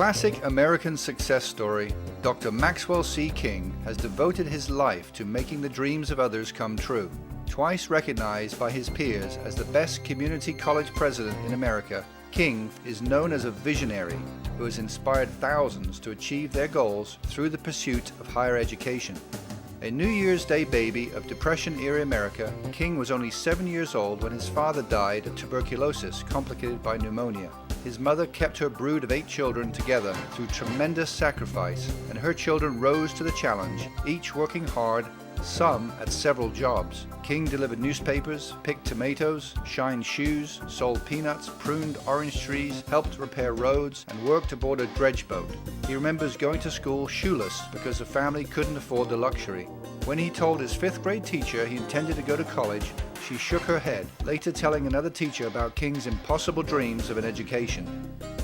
classic American success story, Dr. Maxwell C. King has devoted his life to making the dreams of others come true. Twice recognized by his peers as the best community college president in America, King is known as a visionary who has inspired thousands to achieve their goals through the pursuit of higher education. A New Year's Day baby of Depression-era America, King was only 7 years old when his father died of tuberculosis complicated by pneumonia. His mother kept her brood of 8 children together through tremendous sacrifice, and her children rose to the challenge, each working hard, some at several jobs. King delivered newspapers, picked tomatoes, shined shoes, sold peanuts, pruned orange trees, helped repair roads, and worked aboard a dredge boat. He remembers going to school shoeless because the family couldn't afford the luxury. When he told his 5th grade teacher he intended to go to college, she shook her head, later telling another teacher about King's impossible dreams of an education.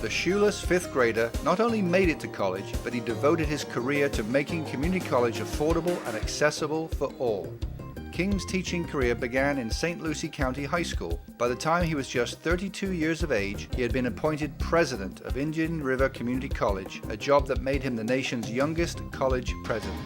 The shoeless 5th grader not only made it to college, but he devoted his career to making community college affordable and accessible for all. King's teaching career began in St. Lucie County High School. By the time he was just 32 years of age, he had been appointed president of Indian River Community College, a job that made him the nation's youngest college president.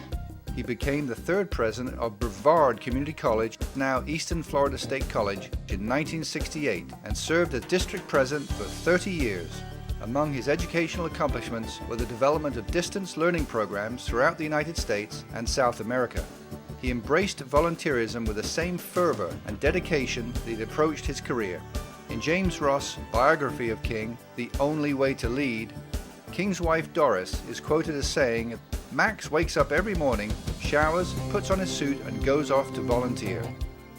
He became the 3rd president of Brevard Community College, now Eastern Florida State College, in 1968, and served as district president for 30 years. Among his educational accomplishments were the development of distance learning programs throughout the United States and South America. He embraced volunteerism with the same fervor and dedication that he'd approached his career. In James Ross' biography of King, The Only Way to Lead, King's wife Doris is quoted as saying, "Max wakes up every morning, showers, puts on his suit, and goes off to volunteer."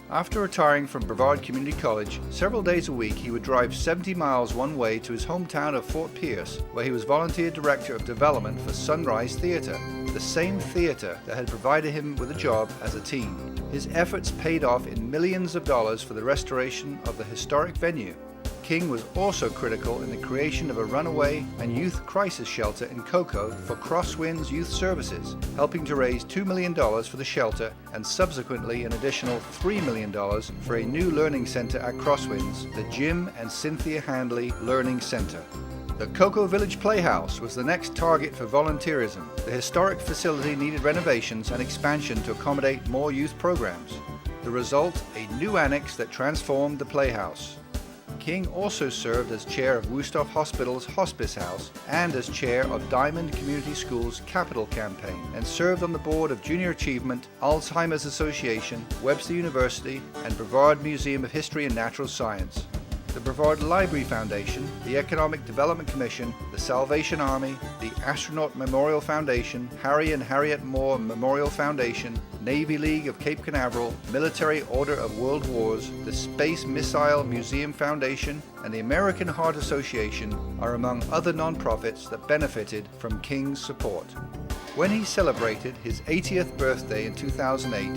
After retiring from Brevard Community College, several days a week he would drive 70 miles one way to his hometown of Fort Pierce, where he was volunteer director of development for Sunrise Theater, the same theater that had provided him with a job as a teen. His efforts paid off in millions of dollars for the restoration of the historic venue. King was also critical in the creation of a runaway and youth crisis shelter in Cocoa for Crosswinds Youth Services, helping to raise $2 million for the shelter and subsequently an additional $3 million for a new learning center at Crosswinds, the Jim and Cynthia Handley Learning Center. The Cocoa Village Playhouse was the next target for volunteerism. The historic facility needed renovations and expansion to accommodate more youth programs. The result, a new annex that transformed the playhouse. King also served as chair of Wusthof Hospital's Hospice House and as chair of Diamond Community School's Capital Campaign, and served on the board of Junior Achievement, Alzheimer's Association, Webster University, and Brevard Museum of History and Natural Science. The Brevard Library Foundation, the Economic Development Commission, the Salvation Army, the Astronaut Memorial Foundation, Harry and Harriet Moore Memorial Foundation, Navy League of Cape Canaveral, Military Order of World Wars, the Space Missile Museum Foundation, and the American Heart Association are among other nonprofits that benefited from King's support. When he celebrated his 80th birthday in 2008,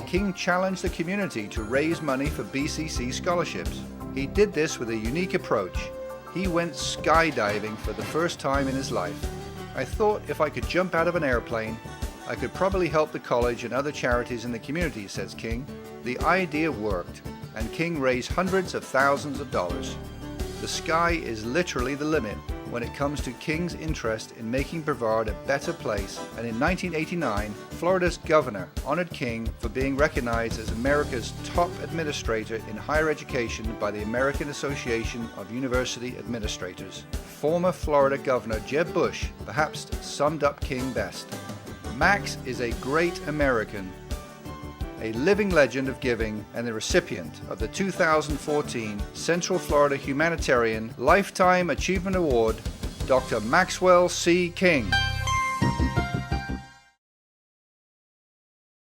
King challenged the community to raise money for BCC scholarships. He did this with a unique approach. He went skydiving for the first time in his life. "I thought if I could jump out of an airplane, I could probably help the college and other charities in the community," says King. The idea worked, and King raised hundreds of thousands of dollars. The sky is literally the limit when it comes to King's interest in making Brevard a better place, and in 1989, Florida's governor honored King for being recognized as America's top administrator in higher education by the American Association of University Administrators. Former Florida Governor Jeb Bush perhaps summed up King best. Max is a great American, a living legend of giving, and the recipient of the 2014 Central Florida Humanitarian Lifetime Achievement Award, Dr. Maxwell C. King.